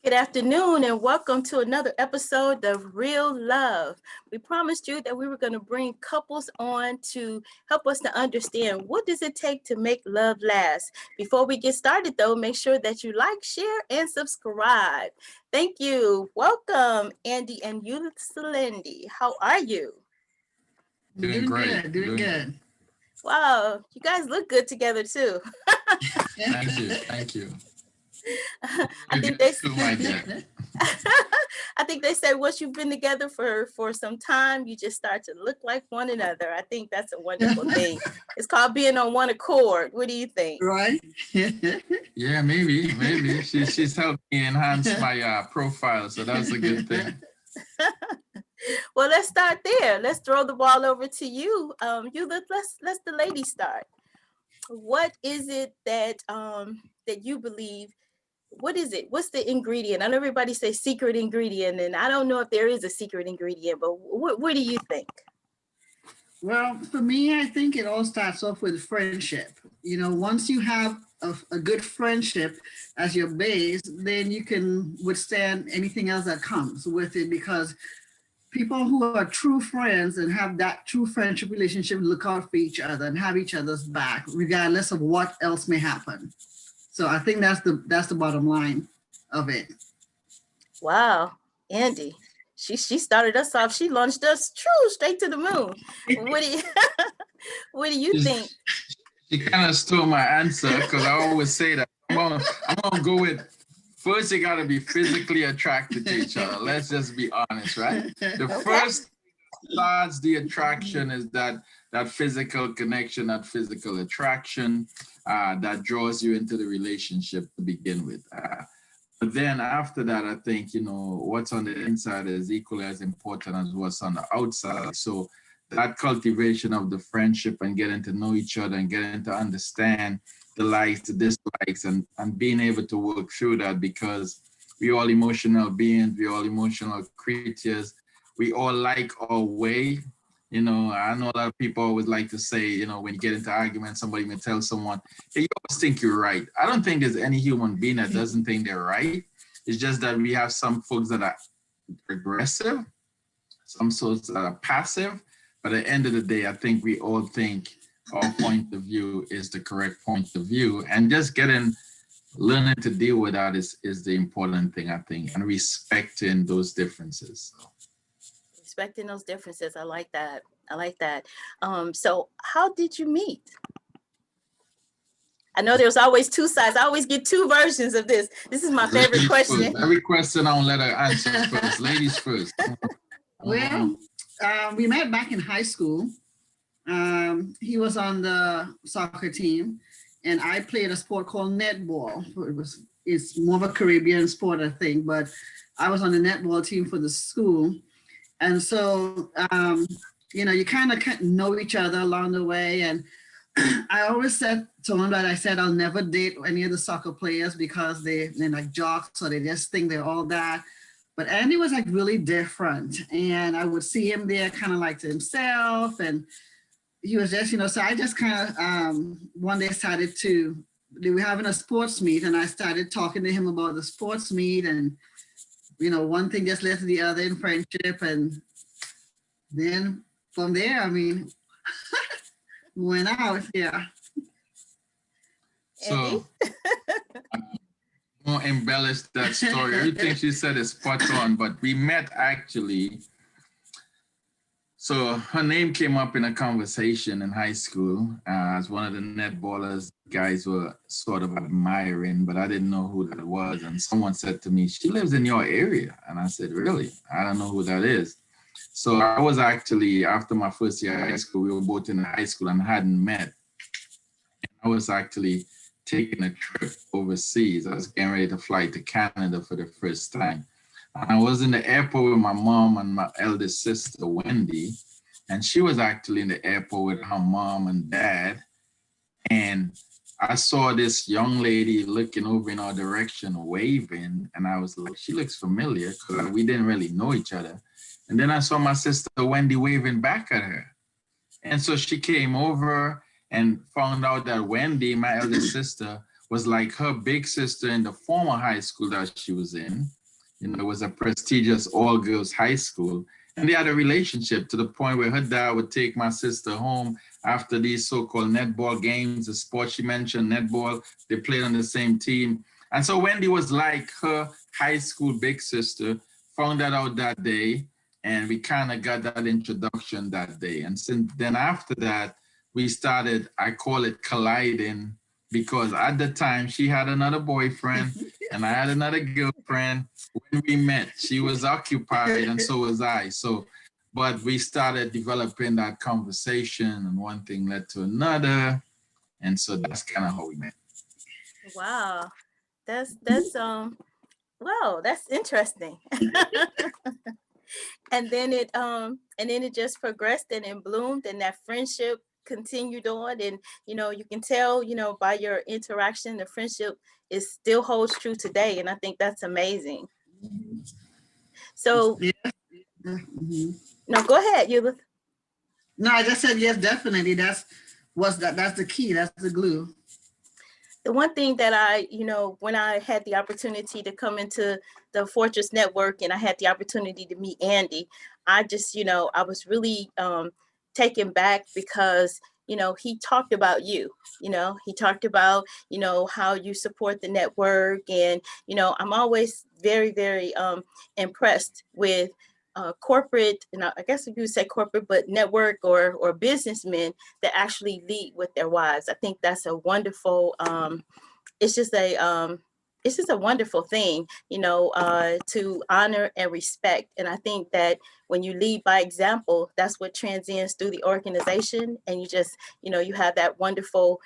Good afternoon and welcome to another episode of Real Love. We promised you that we were going to bring couples on to help us to understand what does it take to make love last. Before we get started though, make sure that you like, share, and subscribe. Thank you. Welcome, Andy and Eulith Salandy. How are you? Doing great. Doing good. Wow, you guys look good together too. Thank you. I think they I think they say once you've been together for some time, you just start to look like one another. I think that's a wonderful thing. It's called being on one accord. What do you think? Right? Yeah, maybe. She's helped me enhance my profile, so that's a good thing. Well, let's start there. Let's throw the ball over to you. Let's the lady start. What is it that that you believe? What is it? What's the ingredient? I know everybody says secret ingredient, and I don't know if there is a secret ingredient, but what do you think? Well, for me, I think it all starts off with friendship. Once you have a good friendship as your base, then you can withstand anything else that comes with it, because people who are true friends and have that true friendship relationship look out for each other and have each other's back, regardless of what else may happen. So I think that's the bottom line of it. Wow, Andy, she started us off. She launched us straight to the moon. What do you think? She kind of stole my answer because I always say that I'm gonna go with first. You gotta be physically attracted to each other. Let's just be honest, right? The first starts the attraction is that physical connection, that physical attraction. That draws you into the relationship to begin with. But then after that, I think, what's on the inside is equally as important as what's on the outside. So that cultivation of the friendship and getting to know each other and getting to understand the likes, the dislikes, and being able to work through that, because we all emotional beings, we all emotional creatures, we all like our way. I know a lot of people always like to say, when you get into arguments, somebody may tell someone, hey, you always think you're right. I don't think there's any human being that doesn't think they're right. It's just that we have some folks that are aggressive, some folks that are passive. But at the end of the day, I think we all think our point of view is the correct point of view. And just learning to deal with that is the important thing, I think, and respecting those differences. Respecting those differences. I like that. So how did you meet? I know there's always two sides. I always get two versions of this. This is my favorite question. Every question I don't let her answer first. Ladies first. Well, we met back in high school. He was on the soccer team, and I played a sport called netball. It's more of a Caribbean sport, I think, but I was on the netball team for the school. And so, you kind of know each other along the way. And I always said to him that I'll never date any of the soccer players because they're like jocks, or they just think they're all that. But Andy was like really different. And I would see him there kind of like to himself. And he was just, so I just kind of one day they were having a sports meet, and I started talking to him about the sports meet, and one thing just led to the other in friendship. And then from there, went out. Yeah. So more embellish that story. Everything she said is spot on, but we met actually. So her name came up in a conversation in high school as one of the netballers guys were sort of admiring, but I didn't know who that was. And someone said to me, she lives in your area. And I said, really? I don't know who that is. So I was actually, after my first year of high school, we were both in high school and hadn't met. I was actually taking a trip overseas. I was getting ready to fly to Canada for the first time. I was in the airport with my mom and my eldest sister, Wendy, and she was actually in the airport with her mom and dad. And I saw this young lady looking over in our direction, waving, and I was like, she looks familiar, because we didn't really know each other. And then I saw my sister, Wendy, waving back at her. And so she came over and found out that Wendy, my eldest sister, was like her big sister in the former high school that she was in. It was a prestigious all-girls high school. And they had a relationship to the point where her dad would take my sister home after these so-called netball games, the sport she mentioned, netball, they played on the same team. And so Wendy was like her high school big sister, found that out that day, and we kind of got that introduction that day. And since then after that, we started, I call it colliding, because at the time she had another boyfriend and I had another girlfriend. When we met, she was occupied and so was I. So, but we started developing that conversation and one thing led to another. And so that's kind of how we met. Wow. That's wow, that's interesting. And then it just progressed and it bloomed, and that friendship continued on. And you can tell, by your interaction, the friendship is still holds true today. And I think that's amazing. So Yeah. Mhm. no, go ahead, Eulith. No, I just said yes, definitely. That's the key. That's the glue. The one thing that when I had the opportunity to come into the Fortress Network and I had the opportunity to meet Andy, I just, I was really taken back because, he talked about you, he talked about, how you support the network. And, I'm always very, very impressed with corporate, and I guess you would say corporate, but network or businessmen that actually lead with their wives. I think that's a wonderful. It's just a wonderful thing, to honor and respect. And I think that when you lead by example, that's what transcends through the organization. And you just, you have that wonderful,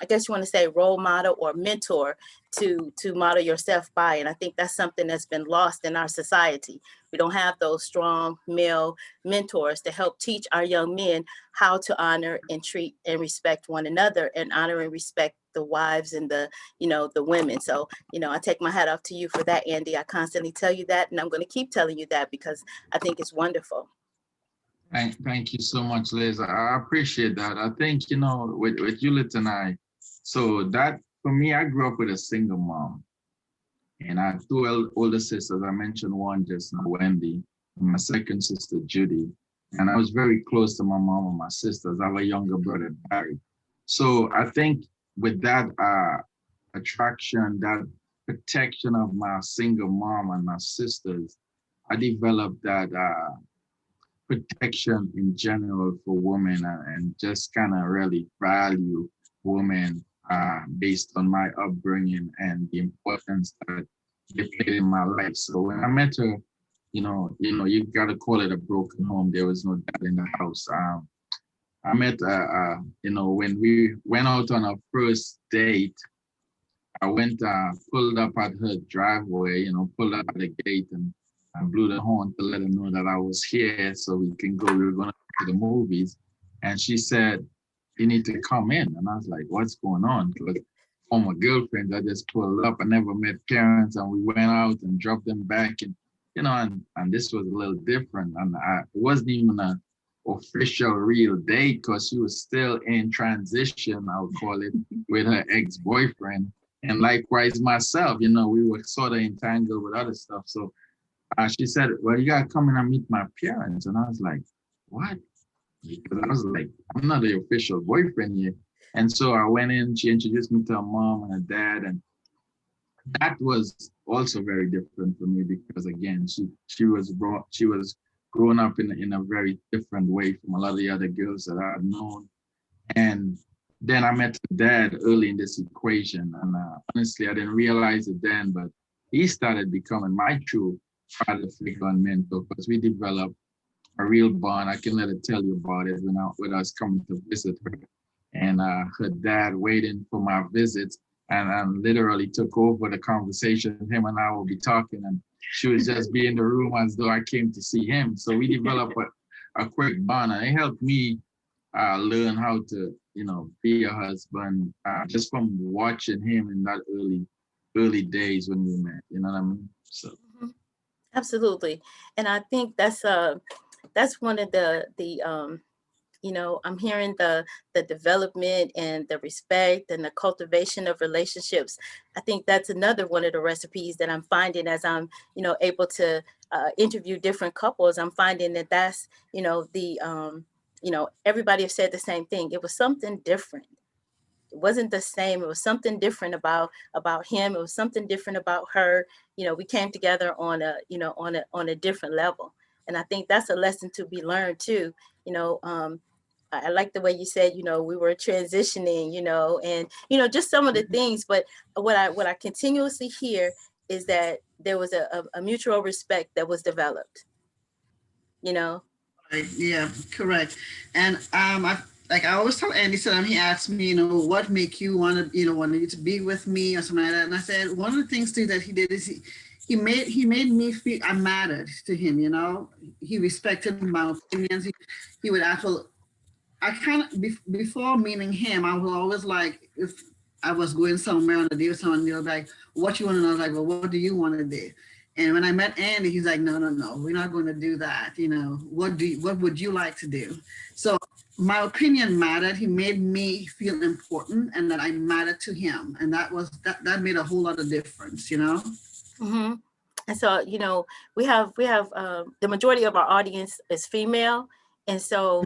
I guess you want to say role model or mentor to model yourself by. And I think that's something that's been lost in our society. We don't have those strong male mentors to help teach our young men how to honor and treat and respect one another, and honor and respect the wives and the women. So I take my hat off to you for that, Andy. I constantly tell you that, and I'm going to keep telling you that because I think it's wonderful. Thank you so much, Liz. I appreciate that. I think, with Eulith and I, so that for me, I grew up with a single mom. And I have two older sisters. I mentioned one just now, Wendy, and my second sister, Judy. And I was very close to my mom and my sisters. I have a younger brother, Barry. So I think with that attraction, that protection of my single mom and my sisters, I developed that protection in general for women, and just kind of really value women based on my upbringing and the importance that they played in my life. So when I met her, you gotta call it a broken home. There was no dad in the house. I met, when we went out on our first date, I went, pulled up at her driveway, pulled up at the gate, and I blew the horn to let her know that I was here so we can go. We were going to the movies. And she said, "You need to come in." And I was like, "What's going on?" Because former girlfriends, I just pulled up. I never met parents, and we went out and dropped them back. And, and this was a little different. And it wasn't even a official real date because she was still in transition, I would call it, with her ex-boyfriend. And likewise myself, we were sort of entangled with other stuff. So she said, "Well, you got to come in and meet my parents." And I was like, "What?" Because I was like, "I'm not the official boyfriend yet." And so I went in, she introduced me to her mom and her dad. And that was also very different for me because, again, she was growing up in a very different way from a lot of the other girls that I had known. And then I met her dad early in this equation. And honestly, I didn't realize it then, but he started becoming my true father figure and mentor because we developed a real bond. I can let her tell you about it with us coming to visit her. And her dad waiting for my visits and literally took over the conversation. Him and I will be talking, and she was just be in the room as though I came to see him. So we developed a quick bond, and it helped me learn how to, be a husband just from watching him in that early days when we met. You know what I mean? So Absolutely. And I think that's one of the I'm hearing the development and the respect and the cultivation of relationships. I think that's another one of the recipes that I'm finding as I'm, able to interview different couples. I'm finding that that's, everybody have said the same thing. It was something different. It wasn't the same. It was something different about him. It was something different about her. We came together on a different level. And I think that's a lesson to be learned too. I like the way you said, we were transitioning, and just some of the things. But what I continuously hear is that there was a mutual respect that was developed. You know. Right, yeah, correct. And I always tell Andy, so he asked me, what make you want to, want you to be with me or something like that. And I said, one of the things too that he did is he made me feel I mattered to him. He respected my opinions. He would actually, I kind of before meeting him, I was always like, if I was going somewhere on a date with someone, like, what you want to know? I was like, well, what do you want to do? And when I met Andy, he's like, no, we're not going to do that. What would you like to do? So my opinion mattered. He made me feel important and that I mattered to him. And that made a whole lot of difference, Mm-hmm. And so, we have the majority of our audience is female. And so,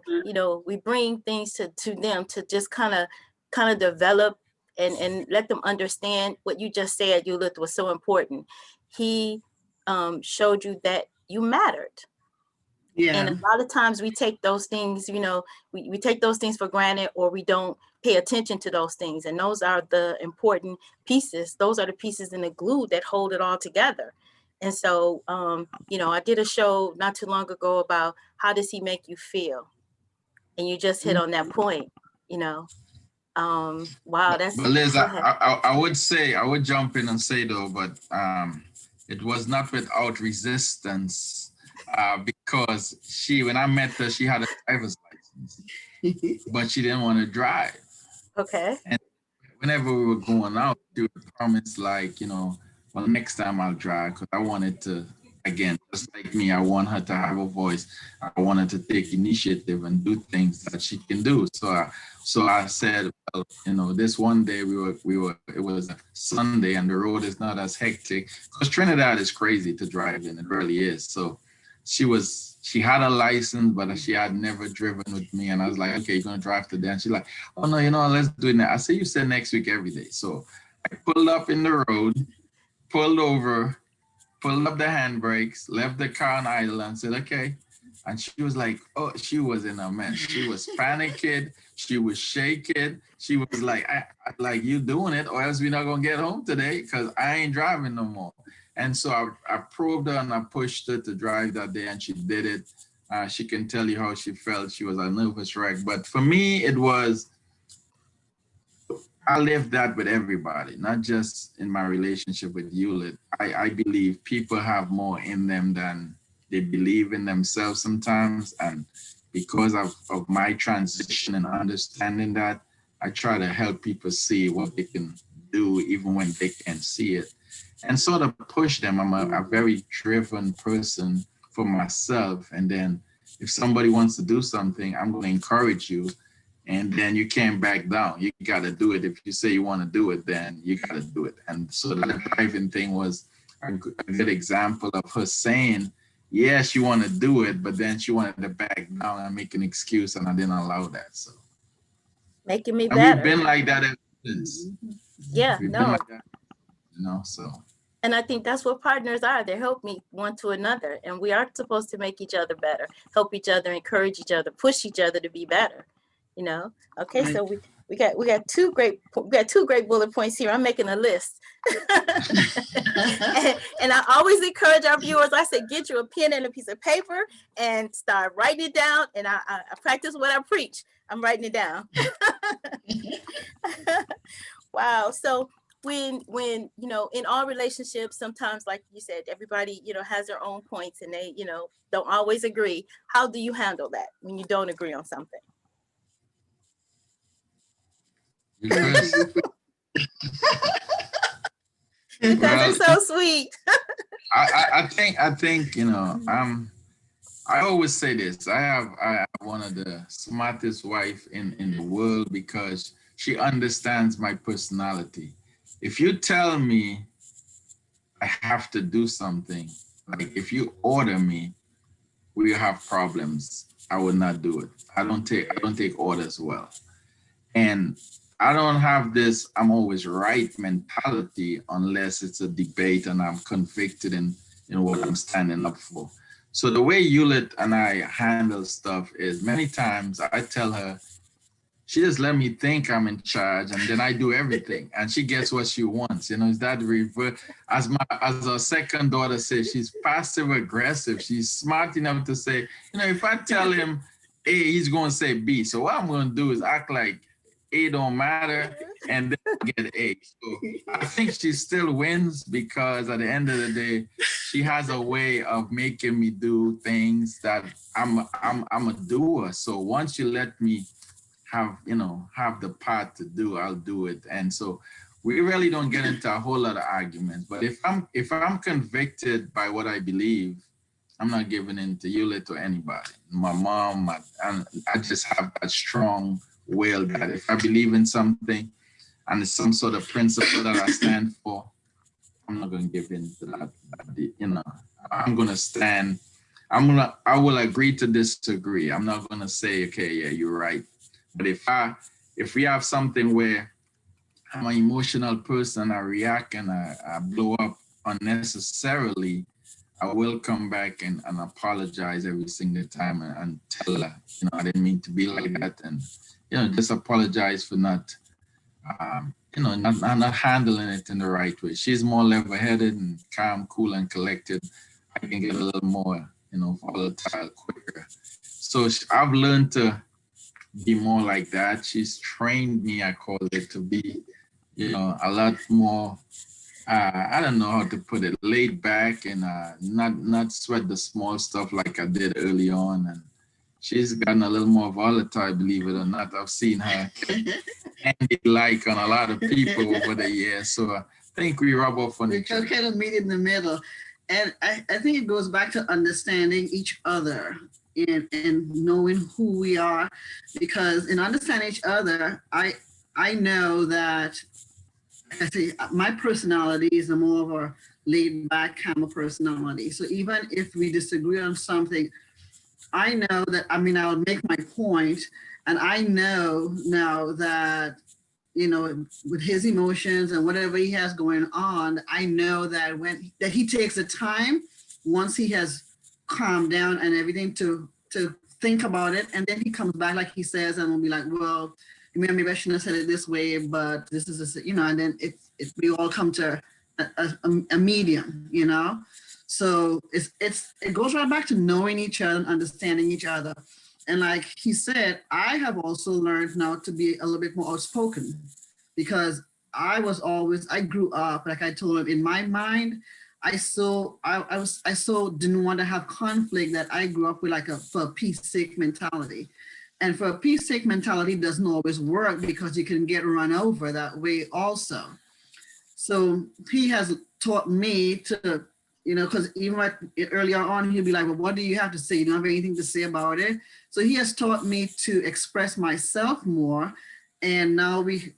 we bring things to them to just kind of develop and let them understand what you just said, Eulith, was so important. He showed you that you mattered. Yeah. And a lot of times we take those things, we take those things for granted, or we don't pay attention to those things. And those are the important pieces. Those are the pieces in the glue that hold it all together. And so, I did a show not too long ago about how does he make you feel? And you just hit on that point, wow, that's. But Liz, I would jump in and say though, but it was not without resistance, because when I met her, she had a driver's license, but she didn't want to drive. Okay. And whenever we were going out, she would promise, like, well, next time I'll drive, because I wanted to, again, just like me, I want her to have a voice. I wanted to take initiative and do things that she can do. So I said, well, this one day it was a Sunday and the road is not as hectic, because Trinidad is crazy to drive in. It really is. So she had a license, but she had never driven with me. And I was like, okay, you're going to drive today? And she's like, oh, no, let's do it now. I said, you said next week every day. So I pulled up in the road, pulled over, pulled up the handbrakes, left the car on idle and said, okay. And she was like, oh, she was in a mess. She was panicking. She was shaking. She was like, I like, you doing it or else we're not going to get home today because I ain't driving no more. And so I probed her and I pushed her to drive that day, and she did it. She can tell you how she felt. She was a nervous wreck. But for me, I live that with everybody, not just in my relationship with Eulith. I believe people have more in them than they believe in themselves sometimes. And because of my transition and understanding that, I try to help people see what they can do even when they can't see it. And sort of push them. I'm a very driven person for myself. And then if somebody wants to do something, I'm going to encourage you. And then you can't back down. You got to do it. If you say you want to do it, then you got to do it. And so that driving thing was a good example of her saying, yeah, she wanted to do it, but then she wanted to back down and make an excuse, and I didn't allow that. So making me and better. we've been like that ever since. Yeah, we've no. been like that, so. And I think that's what partners are. They help me one to another. And we are supposed to make each other better, help each other, encourage each other, push each other to be better. Okay, so we got two great bullet points here. I'm making a list. and I always encourage our viewers, I say, get you a pen and a piece of paper and start writing it down. And I practice what I preach. I'm writing it down. Wow. So when in all relationships, sometimes, like you said, everybody has their own points and they don't always agree. How do you handle that when you don't agree on something? Because they're so sweet. I think I always say this. I have one of the smartest wife in the world because she understands my personality. If you tell me I have to do something, like if you order me, we have problems. I will not do it. I don't take orders well. And I don't have this I'm always right mentality unless it's a debate and I'm convicted in what I'm standing up for. So the way Eulith and I handle stuff is many times I tell her, she just let me think I'm in charge and then I do everything and she gets what she wants. Is that reverse? As our second daughter says, she's passive aggressive. She's smart enough to say, if I tell him A, he's going to say B. So what I'm going to do is act like A don't matter and then get A. So I think she still wins because at the end of the day, she has a way of making me do things that I'm a doer. So once you let me have the part to do, I'll do it. And so we really don't get into a whole lot of arguments. But if I'm convicted by what I believe, I'm not giving in to Eulith or anybody. My mom, and I just have that strong will that if I believe in something and it's some sort of principle that I stand for, I'm not going to give in to that. I'm going to stand. I will agree to disagree. I'm not going to say, okay, yeah, you're right. But if we have something where I'm an emotional person, I react and I blow up unnecessarily, I will come back and apologize every single time and tell her, I didn't mean to be like that. And, just apologize for not handling it in the right way. She's more level-headed and calm, cool, and collected. I can get a little more, volatile quicker. So I've learned to be more like that. She's trained me, I call it, to be, a lot more, I don't know how to put it, laid back and not sweat the small stuff like I did early on. And she's gotten a little more volatile, believe it or not. I've seen her like on a lot of people over the years. So I think we rub off on each other. We kind of meet in the middle. And I think it goes back to understanding each other and knowing who we are, because in understanding each other, I know that I say my personality is a more of a laid back kind of personality. So even if we disagree on something, I know that, I'll make my point, and I know now that, with his emotions and whatever he has going on, I know that that he takes the time once he has calmed down and everything to think about it, and then he comes back like he says and will be like, well, maybe I shouldn't have said it this way, but this is and then we all come to a medium, so it goes right back to knowing each other and understanding each other. And like he said, I have also learned now to be a little bit more outspoken, because I grew up, like I told him, in my mind, I so didn't want to have conflict that I grew up with for a peace sake mentality. And for a peace sake mentality doesn't always work, because you can get run over that way also. So he has taught me to, because even earlier on, he'll be like, well, what do you have to say? You don't have anything to say about it. So he has taught me to express myself more. And now we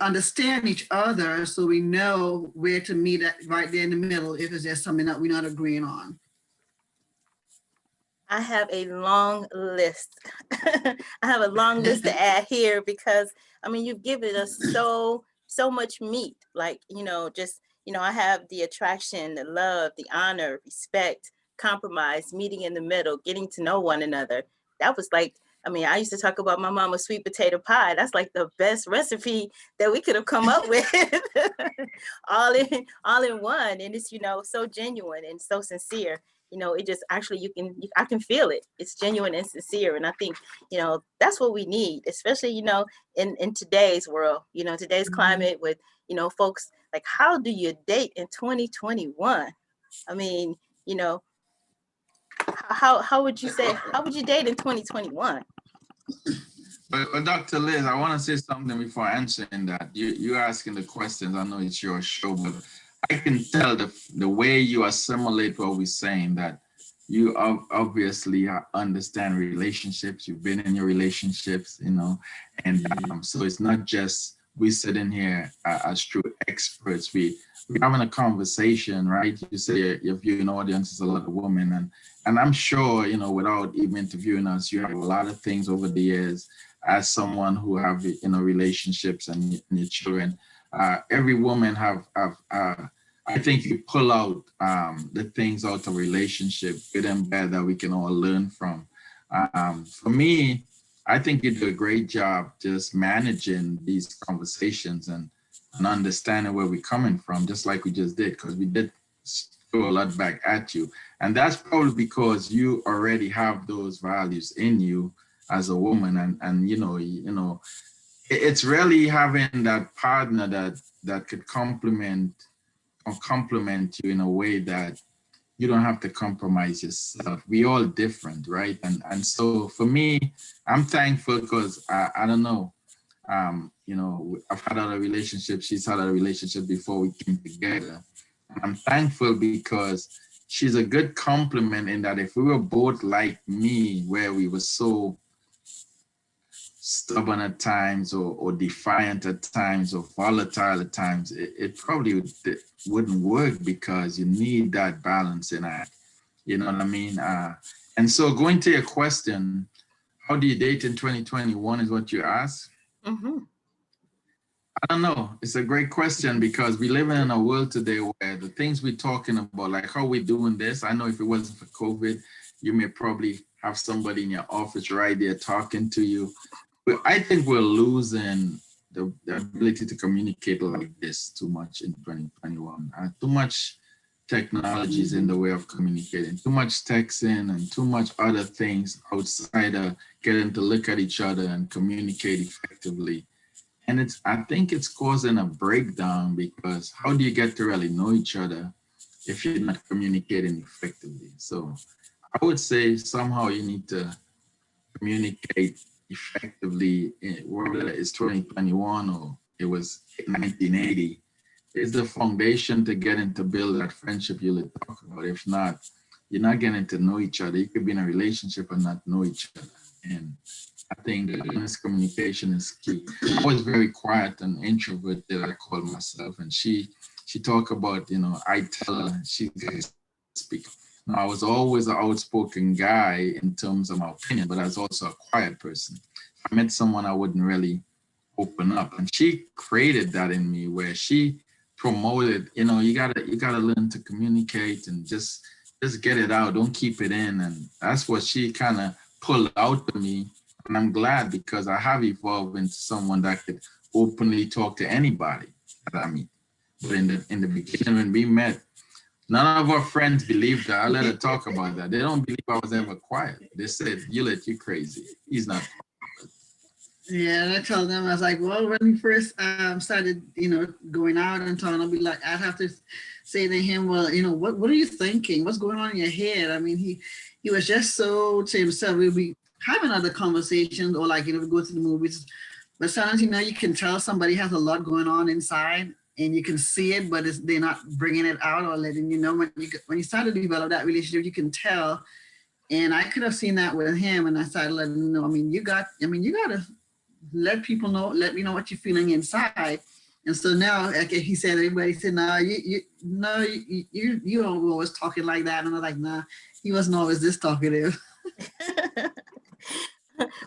understand each other, so we know where to meet at right there in the middle if it's just something that we're not agreeing on. I have a long list. I have a long list to add here because, you've given us so much meat. Like, I have the attraction, the love, the honor, respect, compromise, meeting in the middle, getting to know one another. That was like, I used to talk about my mama's sweet potato pie. That's like the best recipe that we could have come up with. all in one. And it's, so genuine and so sincere. It just actually, I can feel it. It's genuine and sincere. And I think, that's what we need, especially, in today's world, today's climate with, folks like, how do you date in 2021? How would you date in 2021? But Dr. Liz, I want to say something before answering that. You're asking the questions. I know it's your show, but I can tell the way you assimilate what we're saying, that you obviously understand relationships. You've been in your relationships, you know, and so it's not just we sitting here as true experts. We're having a conversation, right? You say your viewing audience is a lot of women, and I'm sure, you know, without even interviewing us, you have a lot of things over the years as someone who have, you know, relationships and your children. Every woman have I think you pull out the things out of relationship, good and bad, that we can all learn from. For me, I think you do a great job just managing these conversations and understanding where we're coming from, just like we just did, because we did throw a lot back at you. And that's probably because you already have those values in you as a woman. And it's really having that partner that could complement you in a way that you don't have to compromise yourself. We all different, right? And so for me, I'm thankful because I don't know, I've had other relationships. She's had a relationship before we came together. I'm thankful because she's a good complement in that if we were both like me, where we were so stubborn at times or defiant at times or volatile at times, it probably wouldn't work because you need that balance in that. You know what I mean? And so going to your question, how do you date in 2021 is what you asked. Mm-hmm. I don't know. It's a great question because we live in a world today where the things we're talking about, like how we're doing this, I know if it wasn't for COVID, you may probably have somebody in your office right there talking to you. But I think we're losing the ability to communicate like this too much in 2021. Too much technologies in the way of communicating, too much texting and too much other things outside of getting to look at each other and communicate effectively. And I think it's causing a breakdown because how do you get to really know each other if you're not communicating effectively? So I would say somehow you need to communicate effectively, whether it's 2021 or it was 1980, is the foundation to getting to build that friendship you'll talk about. If not, you're not getting to know each other. You could be in a relationship and not know each other. And I think honest communication is key. I was very quiet and introverted, I call myself, and she talked about, I tell her she can speak. Now, I was always an outspoken guy in terms of my opinion, but I was also a quiet person. If I met someone, I wouldn't really open up, and she created that in me where she promoted, you gotta learn to communicate and just get it out. Don't keep it in, and that's what she kind of pulled out of me. And I'm glad because I have evolved into someone that could openly talk to anybody that I meet. But in the beginning when we met, none of our friends believed that. I let her talk about that. They don't believe I was ever quiet. They said, Eulith, you crazy. He's not. Yeah, and I told them, I was like, well, when we first started, going out and talking, I'll be like, I'd have to say to him, well, what are you thinking? What's going on in your head? I mean, he was just so to himself. We'd be having other conversations or like, we go to the movies. But sometimes, you can tell somebody has a lot going on inside and you can see it, but they're not bringing it out or letting you know. When you start to develop that relationship, you can tell. And I could have seen that with him, and I started letting him know. You got to let people know, let me know what you're feeling inside. And so now, like he said, everybody said, no, you don't always talking like that. And I'm like, nah, he wasn't always this talkative.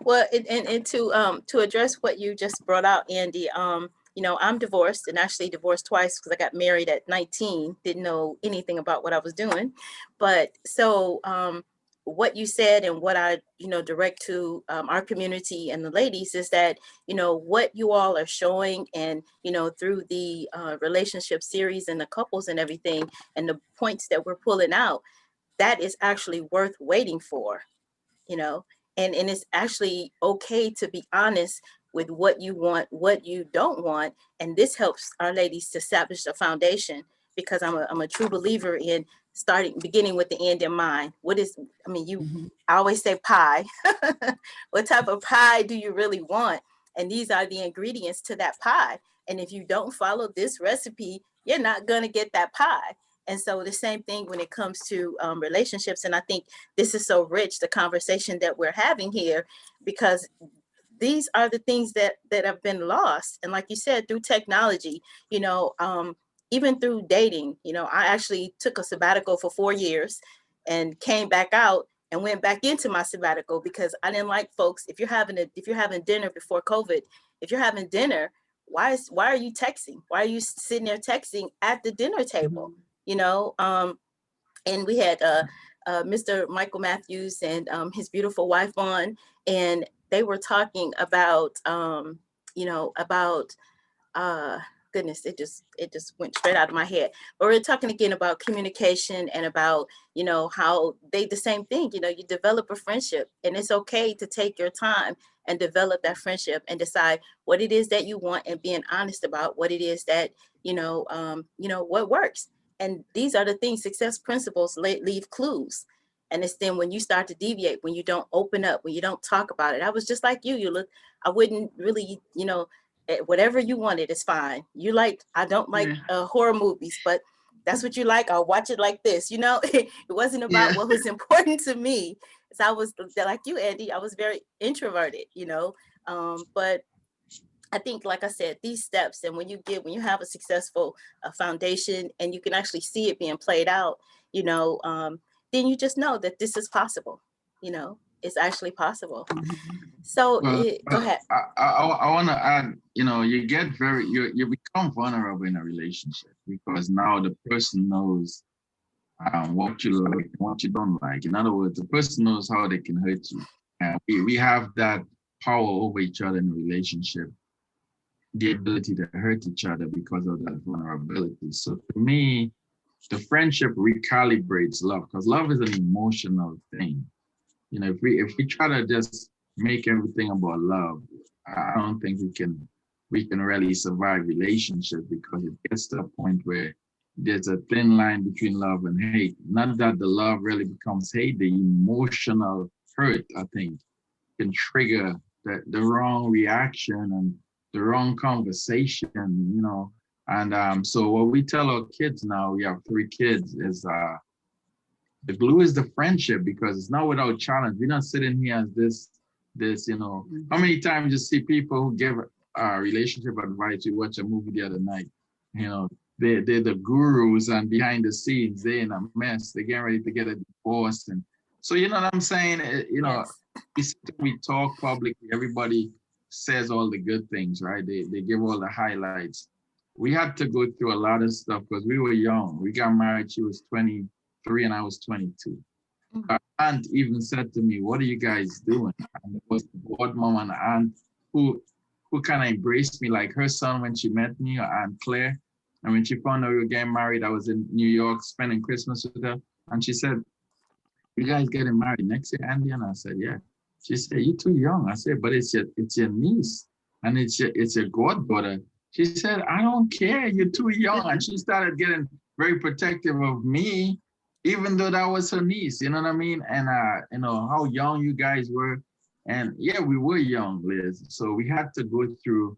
Well, and to address what you just brought out, Andy, I'm divorced, and actually divorced twice because I got married at 19, didn't know anything about what I was doing. But so what you said and what I, direct to our community and the ladies is that, what you all are showing and, through the relationship series and the couples and everything and the points that we're pulling out, that is actually worth waiting for, and it's actually okay to be honest with what you want, what you don't want. And this helps our ladies to establish a foundation because I'm a true believer in beginning with the end in mind. I always say pie. What type of pie do you really want? And these are the ingredients to that pie. And if you don't follow this recipe, you're not going to get that pie. And so the same thing when it comes to relationships. And I think this is so rich, the conversation that we're having here, because these are the things that have been lost. And like you said, through technology, even through dating, I actually took a sabbatical for 4 years and came back out and went back into my sabbatical because I didn't like folks. If you're having dinner before COVID, if you're having dinner, why are you texting? Why are you sitting there texting at the dinner table? And we had Mr. Michael Matthews and his beautiful wife on, and they were talking about, goodness, it just went straight out of my head. But we're talking again about communication and about, how the same thing, you develop a friendship, and it's okay to take your time and develop that friendship and decide what it is that you want and being honest about what it is that, what works. And these are the things, success principles leave clues. And it's then when you start to deviate, when you don't open up, when you don't talk about it. I was just like you, I wouldn't really, whatever you wanted is fine. I don't like horror movies, but that's what you like. I'll watch it like this, It wasn't about what was important to me. So I was like you, Andy, I was very introverted, but I think, like I said, these steps, and when you have a successful foundation and you can actually see it being played out, then you just know that this is possible. It's actually possible. So go ahead. I want to add, you get you become vulnerable in a relationship because now the person knows what you like, what you don't like. In other words, the person knows how they can hurt you. And we have that power over each other in a relationship, the ability to hurt each other because of that vulnerability. So for me, the friendship recalibrates love because love is an emotional thing. If we try to just make everything about love, I don't think we can really survive relationships because it gets to a point where there's a thin line between love and hate. Not that the love really becomes hate, the emotional hurt, I think, can trigger the wrong reaction and the wrong conversation, And so what we tell our kids now, we have 3 kids, is the glue is the friendship because it's not without challenge. We're not sitting here as this, How many times you see people who give relationship advice? We watched a movie the other night, they're the gurus and behind the scenes, they're in a mess. They're getting ready to get a divorce. And so, you know what I'm saying? Yes. We talk publicly, everybody says all the good things, right? They give all the highlights. We had to go through a lot of stuff because we were young. We got married, she was 23 and I was 22. My aunt even said to me, "What are you guys doing?" And it was the godmom and aunt who kind of embraced me like her son when she met me, her Aunt Claire. And when she found out we were getting married, I was in New York spending Christmas with her. And she said, "You guys getting married next year, Andy?" And I said, "Yeah." She said, "You're too young." I said, "But it's your niece and it's your goddaughter." She said, "I don't care. You're too young." And she started getting very protective of me, even though that was her niece. You know what I mean? And how young you guys were. And yeah, we were young, Liz. So we had to go through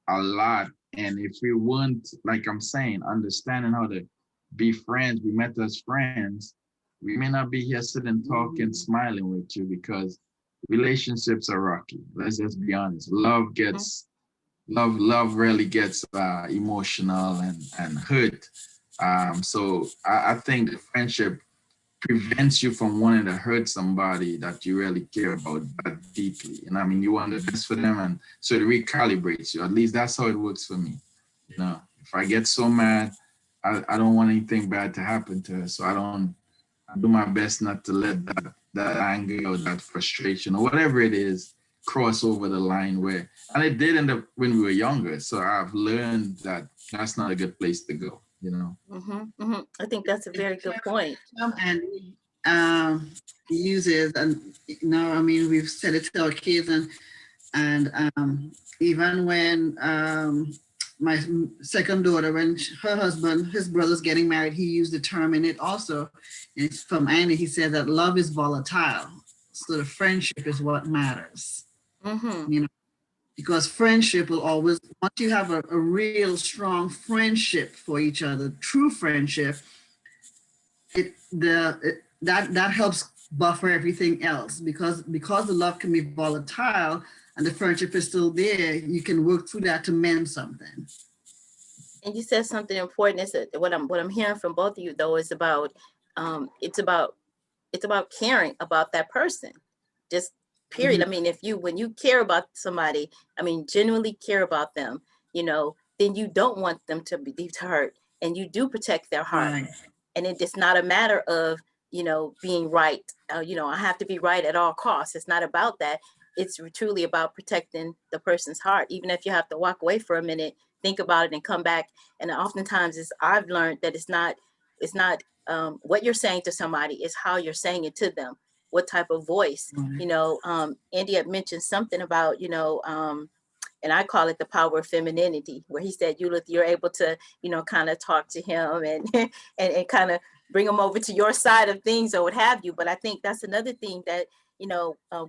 a lot. And if we weren't, like I'm saying, understanding how to be friends, we met as friends, we may not be here sitting, talking, smiling with you because relationships are rocky. Let's just be honest. Love really gets emotional and hurt. So I think the friendship prevents you from wanting to hurt somebody that you really care about that deeply. And I mean, you want the best for them, and so it recalibrates you. At least that's how it works for me. If I get so mad, I don't want anything bad to happen to her. So I do my best not to let that anger or that frustration or whatever it is cross over the line where, and it did end up when we were younger. So I've learned that that's not a good place to go, I think that's a very good point. And uses, and I mean, we've said it to our kids, and even when my second daughter, when his brother's getting married, he used the term in it also. And it's from Andy. He said that love is volatile, so the friendship is what matters. Because friendship will always, once you have a real strong friendship for each other, true friendship, that helps buffer everything else, because the love can be volatile and the friendship is still there. You can work through that to mend something. And you said something important. Is that what I'm hearing from both of you though is about it's about caring about that person. Just period. Mm-hmm. I mean, when you care about somebody, I mean, genuinely care about them, then you don't want them to be hurt, and you do protect their heart. Right. And it's not a matter of, being right. I have to be right at all costs. It's not about that. It's truly about protecting the person's heart. Even if you have to walk away for a minute, think about it and come back. And oftentimes I've learned that it's not what you're saying to somebody, is how you're saying it to them. What type of voice, Right. Andy had mentioned something about, and I call it the power of femininity, where he said, Eulith, you're able to, kind of talk to him and, and kind of bring him over to your side of things or what have you. But I think that's another thing that,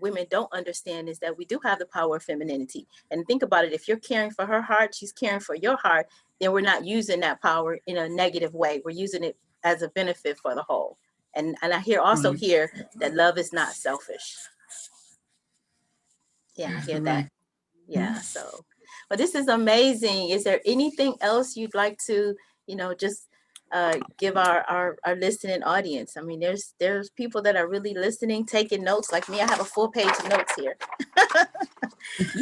women don't understand, is that we do have the power of femininity. And think about it. If you're caring for her heart, she's caring for your heart, then we're not using that power in a negative way. We're using it as a benefit for the whole. And I also Right. hear that love is not selfish. Yeah, I hear that. Correct. Yeah. So, but this is amazing. Is there anything else you'd like to, just give our listening audience? I mean, there's people that are really listening, taking notes. Like me, I have a full page of notes here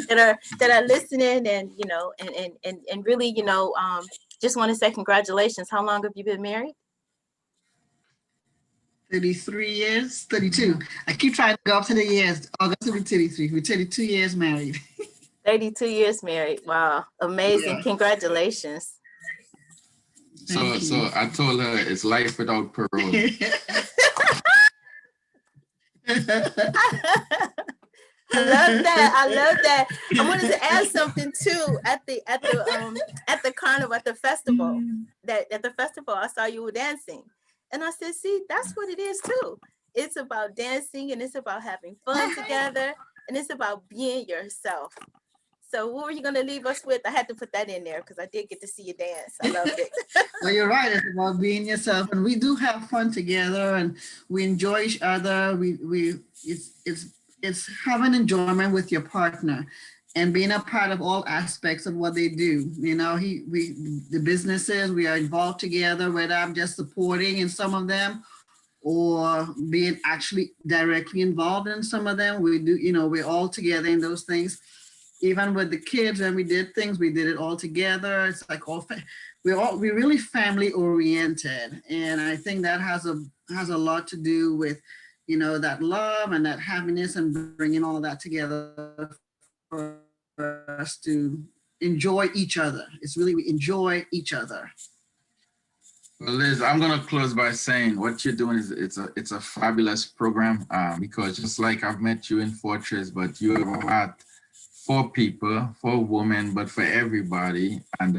that are listening, and and really, just want to say congratulations. How long have you been married? 33 years, 32. I keep trying to go up to the years. August will be 33. We're 32 years married. 32 years married. Wow. Amazing. Yeah. Congratulations. So Thank so you. I told her it's life without parole. I love that. I love that. I wanted to add something too. At the carnival, at the festival, that at the festival I saw you were dancing. And I said, see, that's what it is too. It's about dancing, and it's about having fun together, and it's about being yourself. So what were you gonna leave us with? I had to put that in there because I did get to see you dance. I loved it. Well, you're right. It's about being yourself, and we do have fun together, and we enjoy each other. It's having enjoyment with your partner, and being a part of all aspects of what they do. The businesses we are involved together. Whether I'm just supporting in some of them, or being actually directly involved in some of them, we do. We're all together in those things. Even with the kids, when we did things, we did it all together. It's like we're really family oriented, and I think that has a lot to do with that love and that happiness, and bringing all that together for us to enjoy each other. It's really, we enjoy each other. Well, Liz, I'm gonna close by saying what you're doing is it's a fabulous program, because just like I've met you in Fortress, but you have had for people, for women, but for everybody, and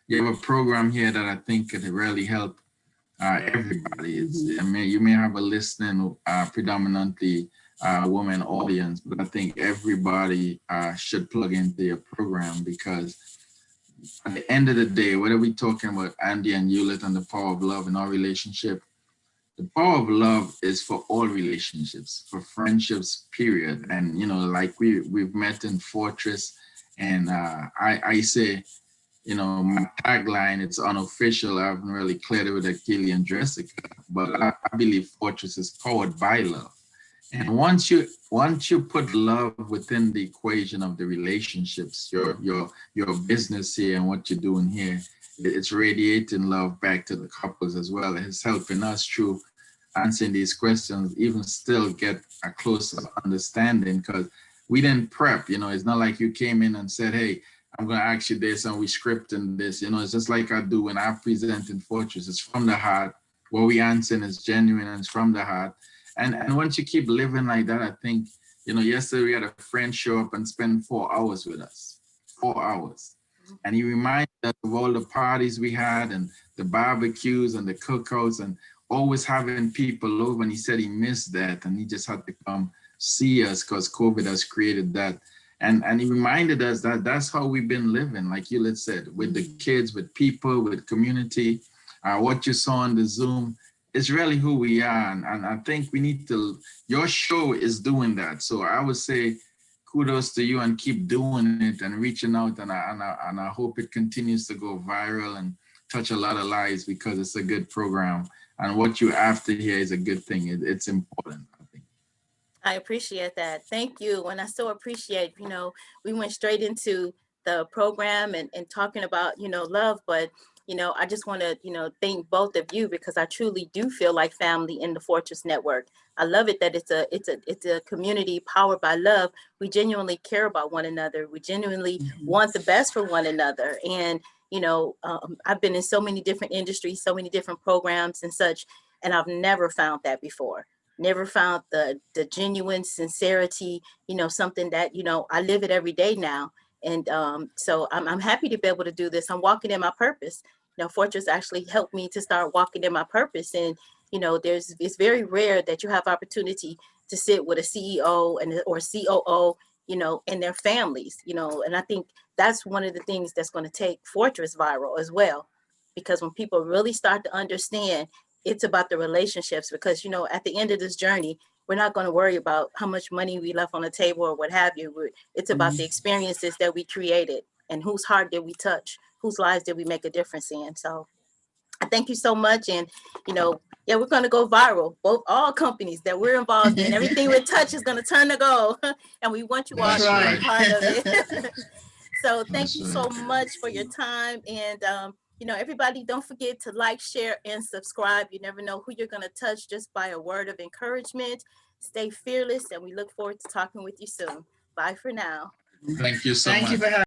you have a program here that I think could really help everybody. You may have a listening predominantly woman audience, but I think everybody should plug into your program, because at the end of the day, whether we're talking about Andy and Eulith and the power of love in our relationship, the power of love is for all relationships, for friendships, period. And like we've met in Fortress, and I say, my tagline, it's unofficial. I haven't really cleared it with Achille and Jessica, but I believe Fortress is powered by love. And once you put love within the equation of the relationships, your business here and what you're doing here, it's radiating love back to the couples as well. It's helping us through answering these questions, even still get a closer understanding, because we didn't prep. It's not like you came in and said, hey, I'm going to ask you this and we scripting this. It's just like I do when I present in Fortress. It's from the heart. What we answer is genuine and it's from the heart. And once you keep living like that, I think, yesterday we had a friend show up and spend 4 hours with us, 4 hours. And he reminded us of all the parties we had and the barbecues and the cookouts and always having people over. And he said he missed that and he just had to come see us because COVID has created that. And he reminded us that that's how we've been living, like you said, with the kids, with people, with community. What you saw on the Zoom, it's really who we are. And I think we need to, your show is doing that. So I would say kudos to you and keep doing it and reaching out. And I hope it continues to go viral and touch a lot of lives because it's a good program. And what you're after here is a good thing. It's important, I think. I appreciate that. Thank you. And I so appreciate, we went straight into the program and talking about, love, but, I just want to, thank both of you because I truly do feel like family in the Fortress Network. I love it that it's a community powered by love. We genuinely care about one another. We genuinely want the best for one another. And, I've been in so many different industries, so many different programs and such, and I've never found that before. Never found the genuine sincerity, something that, I live it every day now. And so I'm happy to be able to do this. I'm walking in my purpose. Fortress actually helped me to start walking in my purpose. And, it's very rare that you have opportunity to sit with a CEO or COO, and their families, and I think that's one of the things that's going to take Fortress viral as well. Because when people really start to understand it's about the relationships, because at the end of this journey we're not going to worry about how much money we left on the table or what have you. It's about the experiences that we created and whose heart did we touch, whose lives did we make a difference in. So I thank you so much. And yeah, we're going to go viral, all companies that we're involved in. Everything we touch is going to turn to gold, and we want you all to be a part of it. So thank you so much for your time. And, everybody, don't forget to like, share, and subscribe. You never know who you're going to touch just by a word of encouragement. Stay fearless, and we look forward to talking with you soon. Bye for now. Thank you so much. Thank you for having